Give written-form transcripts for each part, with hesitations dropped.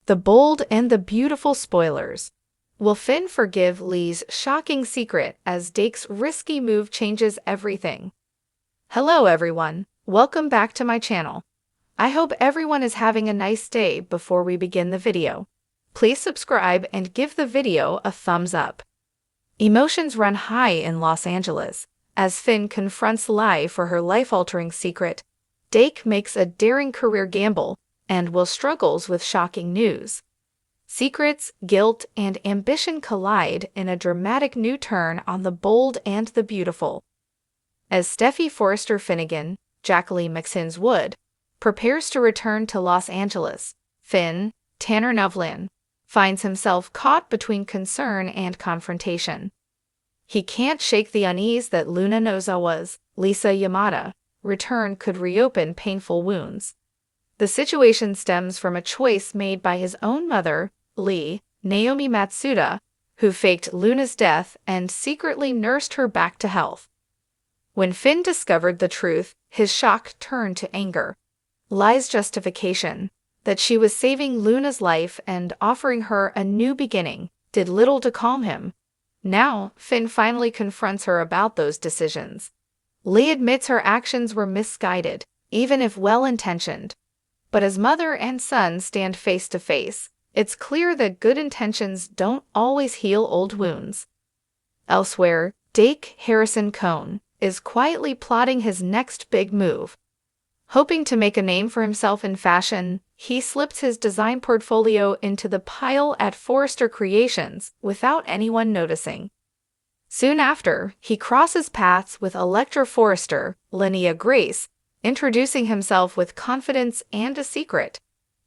The Bold and the Beautiful spoilers. Will Finn forgive Lee's shocking secret as Dake's risky move changes everything? Hello everyone, welcome back to my channel. I hope everyone is having a nice day. Before we begin the video, please subscribe and give the video a thumbs up. Emotions run high in Los Angeles as Finn confronts Lie for her life-altering secret. Deke makes a daring career gamble and Will struggles with shocking news. Secrets, guilt, and ambition collide in a dramatic new turn on The Bold and the Beautiful. As Steffy Forrester Finnegan, Jacqueline MacInnes Wood, prepares to return to Los Angeles, Finn, Tanner Novlin, finds himself caught between concern and confrontation. He can't shake the unease that Luna Nozawa's, Lisa Yamada, return could reopen painful wounds. The situation stems from a choice made by his own mother, Lee, Naomi Matsuda, who faked Luna's death and secretly nursed her back to health. When Finn discovered the truth, his shock turned to anger. Lie's justification, that she was saving Luna's life and offering her a new beginning, did little to calm him. Now, Finn finally confronts her about those decisions. Lee admits her actions were misguided, even if well-intentioned. But as mother and son stand face to face, it's clear that good intentions don't always heal old wounds. Elsewhere, Deke Harrison Cohn is quietly plotting his next big move. Hoping to make a name for himself in fashion, he slips his design portfolio into the pile at Forrester Creations without anyone noticing. Soon after, he crosses paths with Electra Forrester, Linnea Grace, introducing himself with confidence and a secret.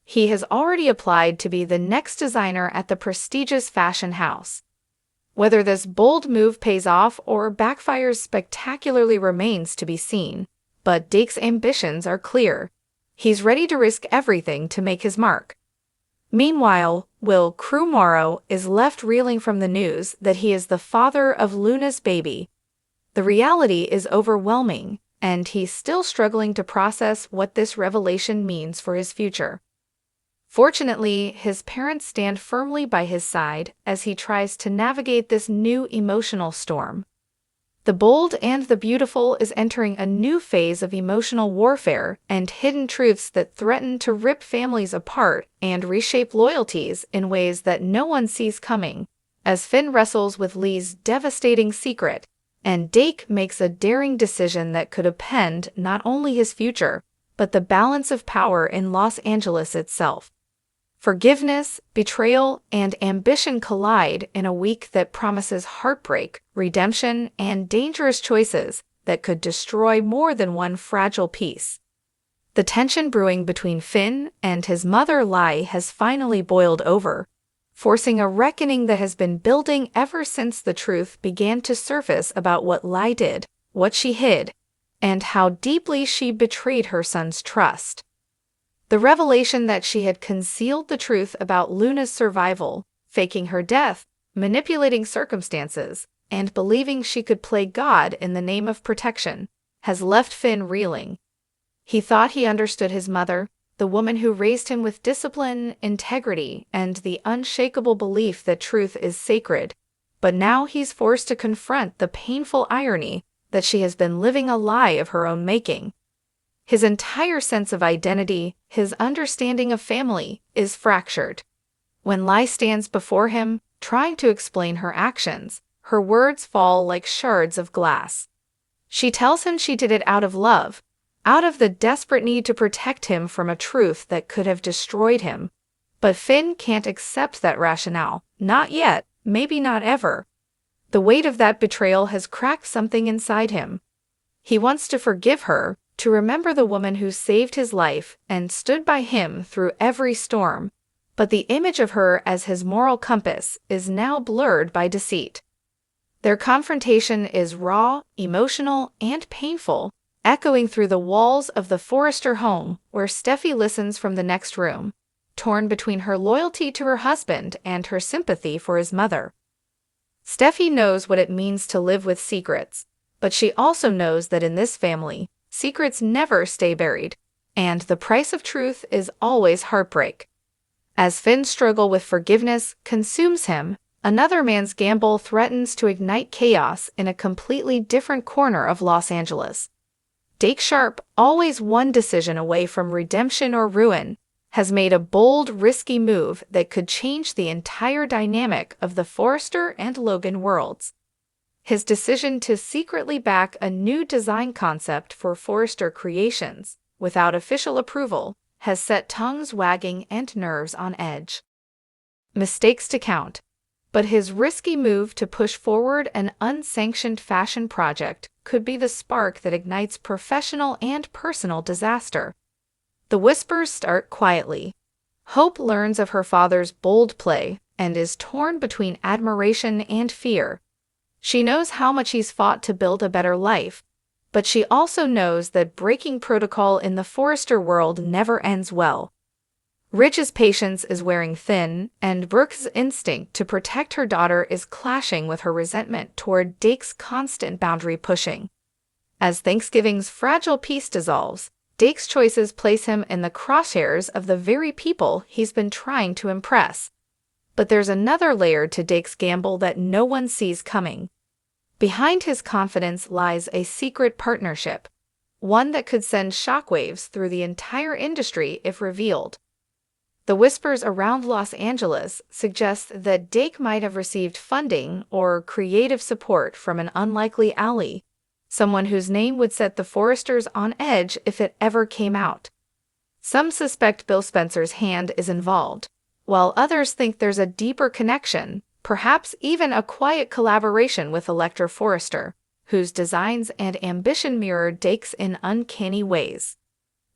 He has already applied to be the next designer at the prestigious fashion house. Whether this bold move pays off or backfires spectacularly remains to be seen, but Dake's ambitions are clear. He's ready to risk everything to make his mark. Meanwhile, Will Crew Morrow is left reeling from the news that he is the father of Luna's baby. The reality is overwhelming, and he's still struggling to process what this revelation means for his future. Fortunately, his parents stand firmly by his side as he tries to navigate this new emotional storm. The Bold and the Beautiful is entering a new phase of emotional warfare and hidden truths that threaten to rip families apart and reshape loyalties in ways that no one sees coming, as Finn wrestles with Lee's devastating secret, and Deke makes a daring decision that could upend not only his future, but the balance of power in Los Angeles itself. Forgiveness, betrayal, and ambition collide in a week that promises heartbreak, redemption, and dangerous choices that could destroy more than one fragile piece. The tension brewing between Finn and his mother Lie has finally boiled over, forcing a reckoning that has been building ever since the truth began to surface about what Lie did, what she hid, and how deeply she betrayed her son's trust. The revelation that she had concealed the truth about Luna's survival, faking her death, manipulating circumstances, and believing she could play God in the name of protection, has left Finn reeling. He thought he understood his mother, the woman who raised him with discipline, integrity, and the unshakable belief that truth is sacred, but now he's forced to confront the painful irony that she has been living a lie of her own making. His entire sense of identity, his understanding of family, is fractured. When Lie stands before him, trying to explain her actions, her words fall like shards of glass. She tells him she did it out of love, out of the desperate need to protect him from a truth that could have destroyed him. But Finn can't accept that rationale, not yet, maybe not ever. The weight of that betrayal has cracked something inside him. He wants to forgive her, to remember the woman who saved his life and stood by him through every storm, but the image of her as his moral compass is now blurred by deceit. Their confrontation is raw, emotional, and painful, echoing through the walls of the Forrester home where Steffy listens from the next room, torn between her loyalty to her husband and her sympathy for his mother. Steffy knows what it means to live with secrets, but she also knows that in this family, secrets never stay buried, and the price of truth is always heartbreak. As Finn's struggle with forgiveness consumes him, another man's gamble threatens to ignite chaos in a completely different corner of Los Angeles. Deke Sharp, always one decision away from redemption or ruin, has made a bold, risky move that could change the entire dynamic of the Forrester and Logan worlds. His decision to secretly back a new design concept for Forrester Creations, without official approval, has set tongues wagging and nerves on edge. Mistakes to count, but his risky move to push forward an unsanctioned fashion project could be the spark that ignites professional and personal disaster. The whispers start quietly. Hope learns of her father's bold play and is torn between admiration and fear. She knows how much he's fought to build a better life, but she also knows that breaking protocol in the Forrester world never ends well. Ridge's patience is wearing thin, and Brooke's instinct to protect her daughter is clashing with her resentment toward Dake's constant boundary pushing. As Thanksgiving's fragile peace dissolves, Dake's choices place him in the crosshairs of the very people he's been trying to impress. But there's another layer to Dake's gamble that no one sees coming. Behind his confidence lies a secret partnership, one that could send shockwaves through the entire industry if revealed. The whispers around Los Angeles suggest that Deke might have received funding or creative support from an unlikely ally, someone whose name would set the Forresters on edge if it ever came out. Some suspect Bill Spencer's hand is involved, while others think there's a deeper connection, perhaps even a quiet collaboration with Electra Forrester, whose designs and ambition mirror Dake's in uncanny ways.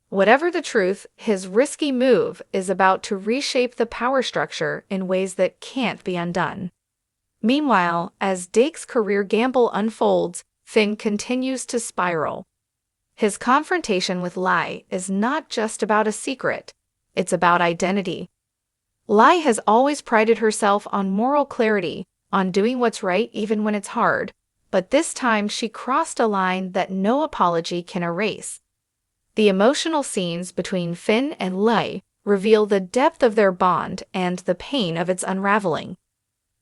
Whatever the truth, his risky move is about to reshape the power structure in ways that can't be undone. Meanwhile, as Dake's career gamble unfolds, Finn continues to spiral. His confrontation with Lai is not just about a secret, it's about identity. Lai has always prided herself on moral clarity, on doing what's right even when it's hard, but this time she crossed a line that no apology can erase. The emotional scenes between Finn and Lai reveal the depth of their bond and the pain of its unraveling.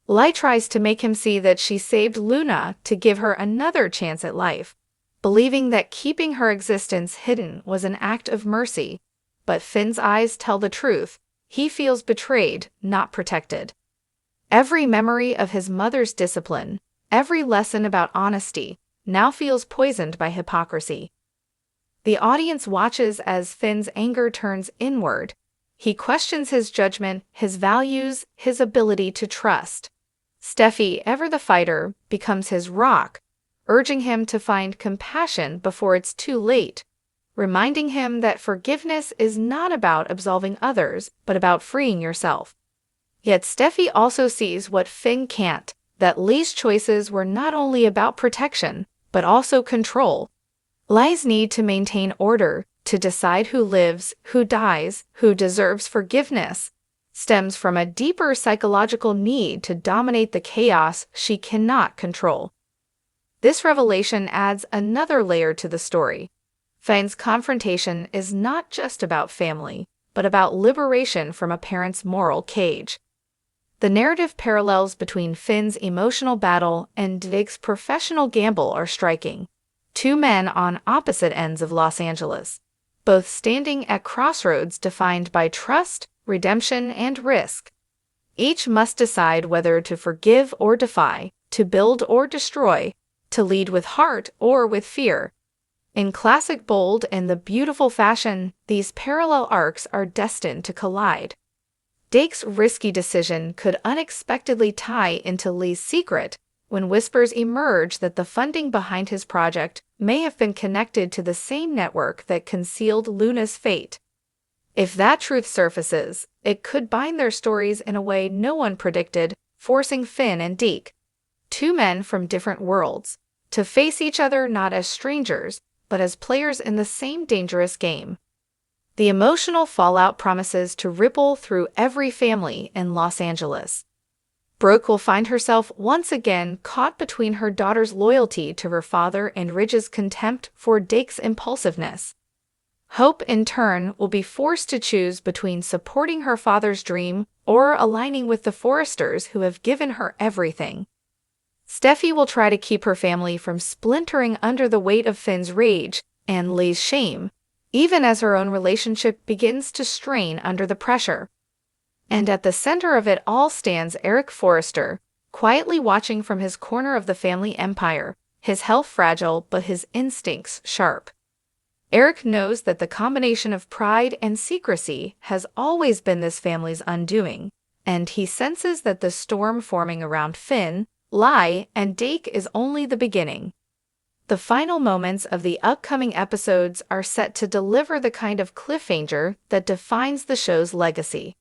Lai tries to make him see that she saved Luna to give her another chance at life, believing that keeping her existence hidden was an act of mercy, but Finn's eyes tell the truth. He feels betrayed, not protected. Every memory of his mother's discipline, every lesson about honesty, now feels poisoned by hypocrisy. The audience watches as Finn's anger turns inward. He questions his judgment, his values, his ability to trust. Steffi, ever the fighter, becomes his rock, urging him to find compassion before it's too late, reminding him that forgiveness is not about absolving others, but about freeing yourself. Yet Steffi also sees what Finn can't, that Lei's choices were not only about protection, but also control. Lei's need to maintain order, to decide who lives, who dies, who deserves forgiveness, stems from a deeper psychological need to dominate the chaos she cannot control. This revelation adds another layer to the story. Finn's confrontation is not just about family, but about liberation from a parent's moral cage. The narrative parallels between Finn's emotional battle and Dake's professional gamble are striking. Two men on opposite ends of Los Angeles, both standing at crossroads defined by trust, redemption, and risk. Each must decide whether to forgive or defy, to build or destroy, to lead with heart or with fear. In classic bold and the beautiful fashion, these parallel arcs are destined to collide. Dake's risky decision could unexpectedly tie into Lei's secret when whispers emerge that the funding behind his project may have been connected to the same network that concealed Luna's fate. If that truth surfaces, it could bind their stories in a way no one predicted, forcing Finn and Deke, two men from different worlds, to face each other not as strangers, but as players in the same dangerous game. The emotional fallout promises to ripple through every family in Los Angeles. Brooke will find herself once again caught between her daughter's loyalty to her father and Ridge's contempt for Dake's impulsiveness. Hope, in turn, will be forced to choose between supporting her father's dream or aligning with the Forresters who have given her everything. Steffi will try to keep her family from splintering under the weight of Finn's rage and Lee's shame, even as her own relationship begins to strain under the pressure. And at the center of it all stands Eric Forrester, quietly watching from his corner of the family empire, his health fragile but his instincts sharp. Eric knows that the combination of pride and secrecy has always been this family's undoing, and he senses that the storm forming around Finn, Lie, and Deke is only the beginning. The final moments of the upcoming episodes are set to deliver the kind of cliffhanger that defines the show's legacy.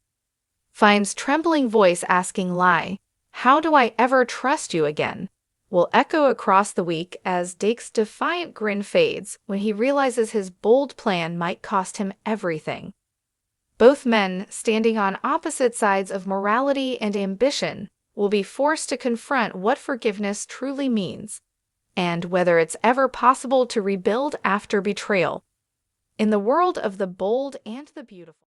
Finn's trembling voice asking Lie, "How do I ever trust you again?" will echo across the week as Dake's defiant grin fades when he realizes his bold plan might cost him everything. Both men, standing on opposite sides of morality and ambition, will be forced to confront what forgiveness truly means, and whether it's ever possible to rebuild after betrayal. In the world of the bold and the beautiful,